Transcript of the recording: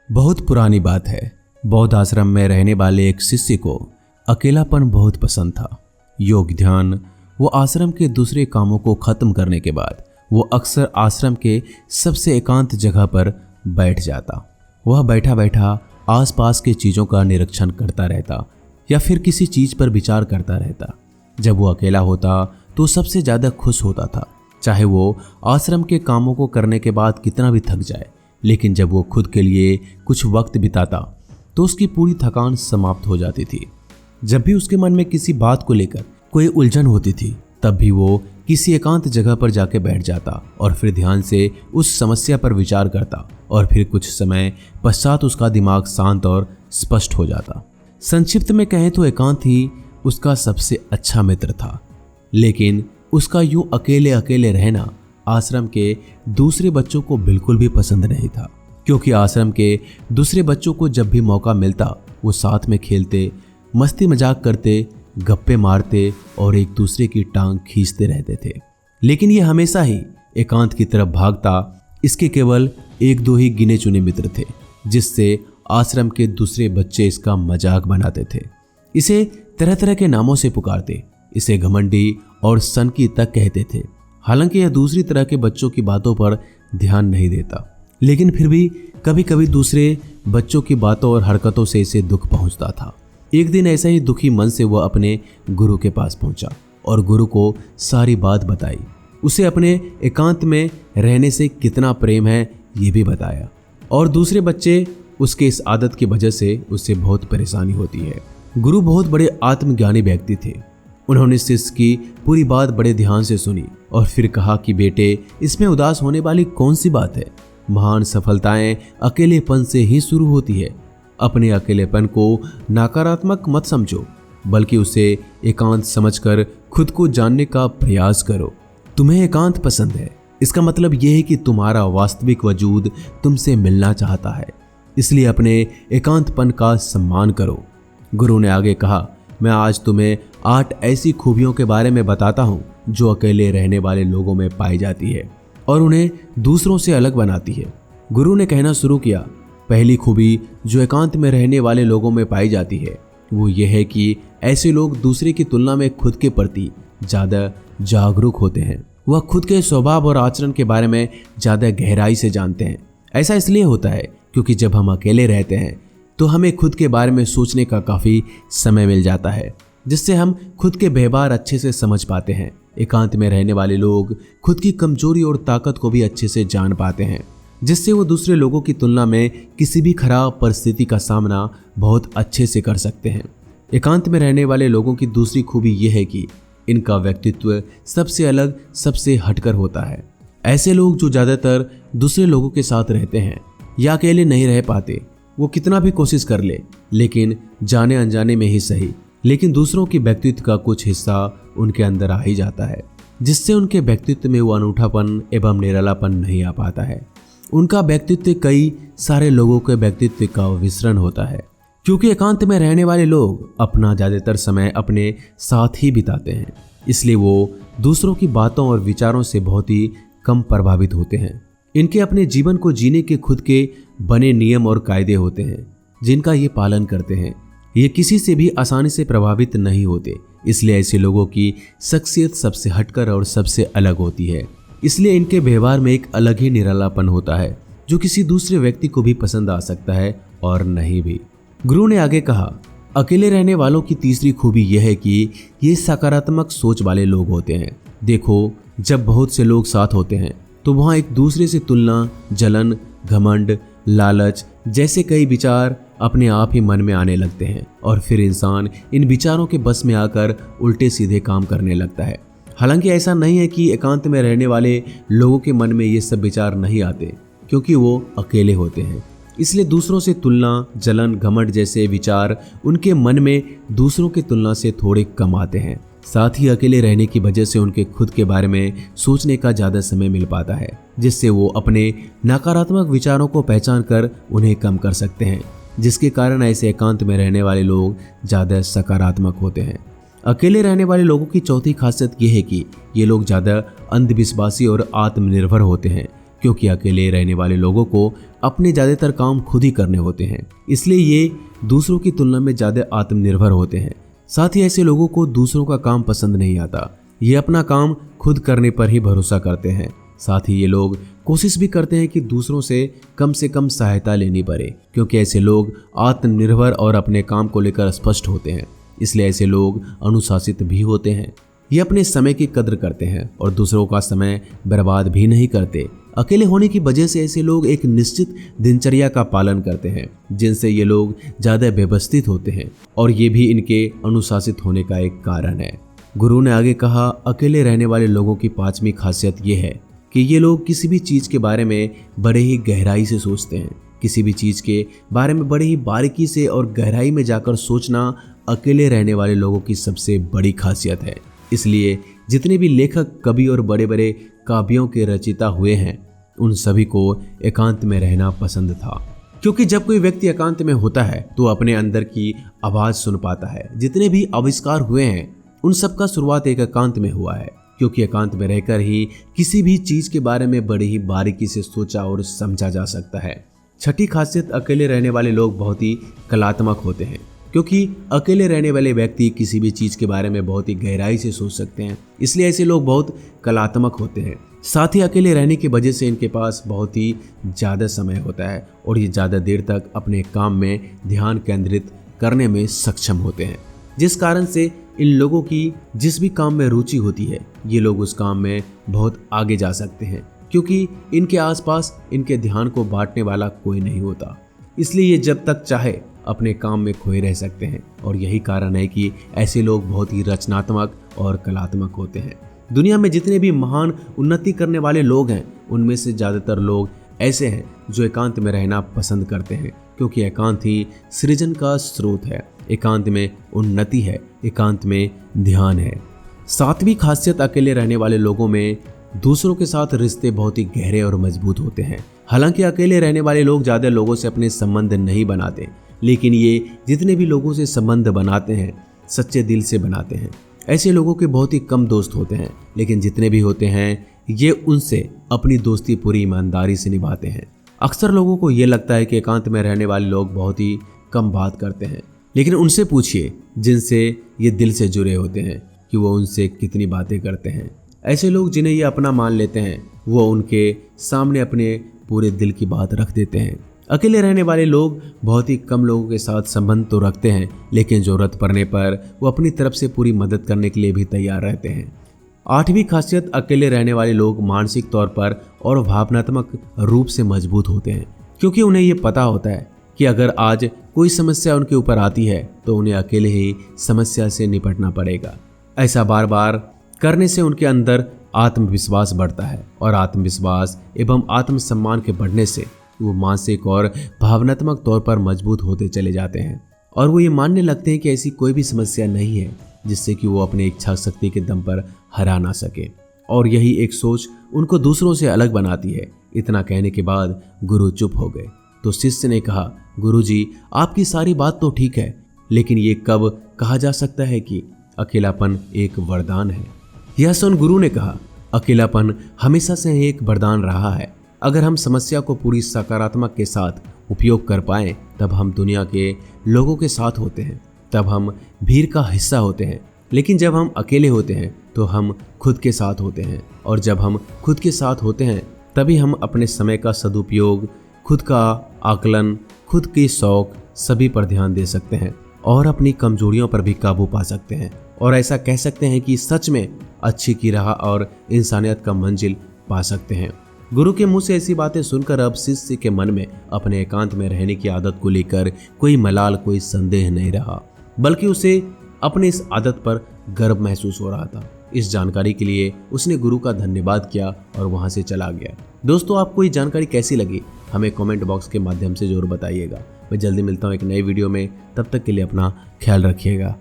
बहुत पुरानी बात है। बौद्ध आश्रम में रहने वाले एक शिष्य को अकेलापन बहुत पसंद था। योग ध्यान वो आश्रम के दूसरे कामों को खत्म करने के बाद वो अक्सर आश्रम के सबसे एकांत जगह पर बैठ जाता। वह बैठा बैठा आसपास के चीज़ों का निरीक्षण करता रहता या फिर किसी चीज़ पर विचार करता रहता। जब वो अकेला होता तो सबसे ज़्यादा खुश होता था, चाहे वो आश्रम के कामों को करने के बाद कितना भी थक जाए। लेकिन जब वो खुद के लिए कुछ वक्त बिताता तो उसकी पूरी थकान समाप्त हो जाती थी। जब भी उसके मन में किसी बात को लेकर कोई उलझन होती थी तब भी वो किसी एकांत जगह पर जाके बैठ जाता और फिर ध्यान से उस समस्या पर विचार करता और फिर कुछ समय पश्चात उसका दिमाग शांत और स्पष्ट हो जाता। संक्षिप्त में कहें तो एकांत ही उसका सबसे अच्छा मित्र था। लेकिन उसका यूं अकेले अकेले रहना आश्रम के दूसरे बच्चों को बिल्कुल भी पसंद नहीं था, क्योंकि आश्रम के दूसरे बच्चों को जब भी मौका मिलता वो साथ में खेलते, मस्ती मजाक करते, गप्पे मारते और एक दूसरे की टांग खींचते रहते थे। लेकिन ये हमेशा ही एकांत की तरफ भागता। इसके केवल एक दो ही गिने चुने मित्र थे जिससे आश्रम के दूसरे बच्चे इसका मजाक बनाते थे। इसे तरह तरह के नामों से पुकारते, इसे घमंडी और सनकी तक कहते थे। हालांकि यह दूसरी तरह के बच्चों की बातों पर ध्यान नहीं देता, लेकिन फिर भी कभी कभी दूसरे बच्चों की बातों और हरकतों से इसे दुख पहुंचता था। एक दिन ऐसा ही दुखी मन से वह अपने गुरु के पास पहुंचा और गुरु को सारी बात बताई। उसे अपने एकांत में रहने से कितना प्रेम है ये भी बताया और दूसरे बच्चे उसके इस आदत की वजह से उससे बहुत परेशानी होती है। गुरु बहुत बड़े आत्मज्ञानी व्यक्ति थे। उन्होंने शिष्य की पूरी बात बड़े ध्यान से सुनी और फिर कहा कि बेटे, इसमें उदास होने वाली कौन सी बात है। महान सफलताएं अकेलेपन से ही शुरू होती है। अपने अकेलेपन को नकारात्मक मत समझो, बल्कि उसे एकांत समझकर खुद को जानने का प्रयास करो। तुम्हें एकांत पसंद है, इसका मतलब यह है कि तुम्हारा वास्तविक वजूद तुमसे मिलना चाहता है, इसलिए अपने एकांतपन का सम्मान करो। गुरु ने आगे कहा, मैं आज तुम्हें 8 ऐसी खूबियों के बारे में बताता हूँ जो अकेले रहने वाले लोगों में पाई जाती है और उन्हें दूसरों से अलग बनाती है। गुरु ने कहना शुरू किया, पहली खूबी जो एकांत में रहने वाले लोगों में पाई जाती है वो ये है कि ऐसे लोग दूसरे की तुलना में खुद के प्रति ज़्यादा जागरूक होते हैं। वह खुद के स्वभाव और आचरण के बारे में ज़्यादा गहराई से जानते हैं। ऐसा इसलिए होता है क्योंकि जब हम अकेले रहते हैं तो हमें खुद के बारे में सोचने का काफ़ी समय मिल जाता है, जिससे हम खुद के व्यवहार अच्छे से समझ पाते हैं। एकांत में रहने वाले लोग खुद की कमजोरी और ताकत को भी अच्छे से जान पाते हैं, जिससे वो दूसरे लोगों की तुलना में किसी भी खराब परिस्थिति का सामना बहुत अच्छे से कर सकते हैं। एकांत में रहने वाले लोगों की दूसरी खूबी यह है कि इनका व्यक्तित्व सबसे अलग, सबसे हटकर होता है। ऐसे लोग जो ज़्यादातर दूसरे लोगों के साथ रहते हैं या अकेले नहीं रह पाते, वो कितना भी कोशिश कर ले, लेकिन जाने अनजाने में ही सही, लेकिन दूसरों की व्यक्तित्व का कुछ हिस्सा उनके अंदर आ ही जाता है, जिससे उनके व्यक्तित्व में वो अनूठापन एवं निरालापन नहीं आ पाता है। उनका व्यक्तित्व कई सारे लोगों के व्यक्तित्व का विसरण होता है, क्योंकि एकांत में रहने वाले लोग अपना ज़्यादातर समय अपने साथ ही बिताते हैं, इसलिए वो दूसरों की बातों और विचारों से बहुत ही कम प्रभावित होते हैं। इनके अपने जीवन को जीने के खुद के बने नियम और कायदे होते हैं जिनका ये पालन करते हैं। ये किसी से भी आसानी से प्रभावित नहीं होते, इसलिए ऐसे लोगों की शख्सियत सबसे हटकर और सबसे अलग होती है। इसलिए इनके व्यवहार में एक अलग ही निरालापन होता है जो किसी दूसरे व्यक्ति को भी पसंद आ सकता है और नहीं भी। गुरु ने आगे कहा, अकेले रहने वालों की तीसरी खूबी यह है कि ये सकारात्मक सोच वाले लोग होते हैं। देखो, जब बहुत से लोग साथ होते हैं तो वहाँ एक दूसरे से तुलना, जलन, घमंड, लालच जैसे कई विचार अपने आप ही मन में आने लगते हैं और फिर इंसान इन विचारों के बस में आकर उल्टे सीधे काम करने लगता है। हालांकि ऐसा नहीं है कि एकांत में रहने वाले लोगों के मन में ये सब विचार नहीं आते, क्योंकि वो अकेले होते हैं, इसलिए दूसरों से तुलना, जलन, घमंड जैसे विचार उनके मन में दूसरों की तुलना से थोड़े कम आते हैं। साथ ही अकेले रहने की वजह से उनके खुद के बारे में सोचने का ज़्यादा समय मिल पाता है, जिससे वो अपने नकारात्मक विचारों को पहचान कर उन्हें कम कर सकते हैं, जिसके कारण ऐसे एकांत में रहने वाले लोग ज़्यादा सकारात्मक होते हैं। अकेले रहने वाले लोगों की चौथी खासियत यह है कि ये लोग ज़्यादा अंधविश्वासी और आत्मनिर्भर होते हैं। क्योंकि अकेले रहने वाले लोगों को अपने ज़्यादातर काम खुद ही करने होते हैं, इसलिए ये दूसरों की तुलना में ज़्यादा आत्मनिर्भर होते हैं। साथ ही ऐसे लोगों को दूसरों का काम पसंद नहीं आता, ये अपना काम खुद करने पर ही भरोसा करते हैं। साथ ही ये लोग कोशिश भी करते हैं कि दूसरों से कम सहायता लेनी पड़े, क्योंकि ऐसे लोग आत्मनिर्भर और अपने काम को लेकर स्पष्ट होते हैं। इसलिए ऐसे लोग अनुशासित भी होते हैं। ये अपने समय की कद्र करते हैं और दूसरों का समय बर्बाद भी नहीं करते। अकेले होने की वजह से ऐसे लोग एक निश्चित दिनचर्या का पालन करते हैं, जिनसे ये लोग ज़्यादा व्यवस्थित होते हैं और ये भी इनके अनुशासित होने का एक कारण है। गुरु ने आगे कहा, अकेले रहने वाले लोगों की 5वीं खासियत ये है कि ये लोग किसी भी चीज़ के बारे में बड़े ही गहराई से सोचते हैं। किसी भी चीज़ के बारे में बड़े ही बारीकी से और गहराई में जाकर सोचना अकेले रहने वाले लोगों की सबसे बड़ी खासियत है। इसलिए जितने भी लेखक, कवि और बड़े बड़े काव्यों के रचयिता हुए हैं, उन सभी को एकांत में रहना पसंद था, क्योंकि जब कोई व्यक्ति एकांत में होता है तो अपने अंदर की आवाज़ सुन पाता है। जितने भी आविष्कार हुए हैं उन सब का शुरुआत एक एकांत में हुआ है, क्योंकि एकांत में रहकर ही किसी भी चीज़ के बारे में बड़ी ही बारीकी से सोचा और समझा जा सकता है। 6ठी खासियत, अकेले रहने वाले लोग बहुत ही कलात्मक होते हैं, क्योंकि अकेले रहने वाले व्यक्ति किसी भी चीज़ के बारे में बहुत ही गहराई से सोच सकते हैं। इसलिए ऐसे लोग बहुत कलात्मक होते हैं। साथ ही अकेले रहने की वजह से इनके पास बहुत ही ज़्यादा समय होता है और ये ज़्यादा देर तक अपने काम में ध्यान केंद्रित करने में सक्षम होते हैं, जिस कारण से इन लोगों की जिस भी काम में रुचि होती है, ये लोग उस काम में बहुत आगे जा सकते हैं, क्योंकि इनके आसपास इनके ध्यान को बांटने वाला कोई नहीं होता। इसलिए ये जब तक चाहे अपने काम में खोए रह सकते हैं और यही कारण है कि ऐसे लोग बहुत ही रचनात्मक और कलात्मक होते हैं। दुनिया में जितने भी महान उन्नति करने वाले लोग हैं, उनमें से ज़्यादातर लोग ऐसे हैं जो एकांत में रहना पसंद करते हैं, क्योंकि एकांत ही सृजन का स्रोत है, एकांत में उन्नति है, एकांत में ध्यान है। 7वीं खासियत, अकेले रहने वाले लोगों में दूसरों के साथ रिश्ते बहुत ही गहरे और मजबूत होते हैं। हालांकि अकेले रहने वाले लोग ज़्यादा लोगों से अपने संबंध नहीं बनाते, लेकिन ये जितने भी लोगों से संबंध बनाते हैं सच्चे दिल से बनाते हैं। ऐसे लोगों के बहुत ही कम दोस्त होते हैं, लेकिन जितने भी होते हैं ये उनसे अपनी दोस्ती पूरी ईमानदारी से निभाते हैं। अक्सर लोगों को ये लगता है कि एकांत में रहने वाले लोग बहुत ही कम बात करते हैं, लेकिन उनसे पूछिए जिनसे ये दिल से जुड़े होते हैं कि वो उनसे कितनी बातें करते हैं। ऐसे लोग जिन्हें ये अपना मान लेते हैं, वो उनके सामने अपने पूरे दिल की बात रख देते हैं। अकेले रहने वाले लोग बहुत ही कम लोगों के साथ संबंध तो रखते हैं, लेकिन ज़रूरत पड़ने पर वो अपनी तरफ से पूरी मदद करने के लिए भी तैयार रहते हैं। 8वीं खासियत, अकेले रहने वाले लोग मानसिक तौर पर और भावनात्मक रूप से मजबूत होते हैं, क्योंकि उन्हें ये पता होता है कि अगर आज कोई समस्या उनके ऊपर आती है तो उन्हें अकेले ही समस्या से निपटना पड़ेगा। ऐसा बार बार करने से उनके अंदर आत्मविश्वास बढ़ता है और आत्मविश्वास एवं आत्मसम्मान के बढ़ने से वो मानसिक और भावनात्मक तौर पर मजबूत होते चले जाते हैं और वो ये मानने लगते हैं कि ऐसी कोई भी समस्या नहीं है जिससे कि वो अपने इच्छा शक्ति के दम पर हरा ना सके, और यही एक सोच उनको दूसरों से अलग बनाती है। इतना कहने के बाद गुरु चुप हो गए तो शिष्य ने कहा, गुरुजी, आपकी सारी बात तो ठीक है, लेकिन ये कब कहा जा सकता है कि अकेलापन एक वरदान है? यह सुन गुरु ने कहा, अकेलापन हमेशा से एक वरदान रहा है। अगर हम समस्या को पूरी सकारात्मक के साथ उपयोग कर पाएं, तब हम दुनिया के लोगों के साथ होते हैं, तब हम भीड़ का हिस्सा होते हैं। लेकिन जब हम अकेले होते हैं तो हम खुद के साथ होते हैं, और जब हम खुद के साथ होते हैं तभी हम अपने समय का सदुपयोग, खुद का आकलन, खुद के शौक सभी पर ध्यान दे सकते हैं और अपनी कमजोरियों पर भी काबू पा सकते हैं, और ऐसा कह सकते हैं कि सच में अच्छी की राह और इंसानियत का मंजिल पा सकते हैं। गुरु के मुंह से ऐसी बातें सुनकर अब शिष्य के मन में अपने एकांत में रहने की आदत को लेकर कोई मलाल, कोई संदेह नहीं रहा, बल्कि उसे अपने इस आदत पर गर्व महसूस हो रहा था। इस जानकारी के लिए उसने गुरु का धन्यवाद किया और वहां से चला गया। दोस्तों, आपको ये जानकारी कैसी लगी हमें कमेंट बॉक्स के माध्यम से जरूर बताइएगा। मैं जल्दी मिलता हूँ एक नई वीडियो में, तब तक के लिए अपना ख्याल रखिएगा।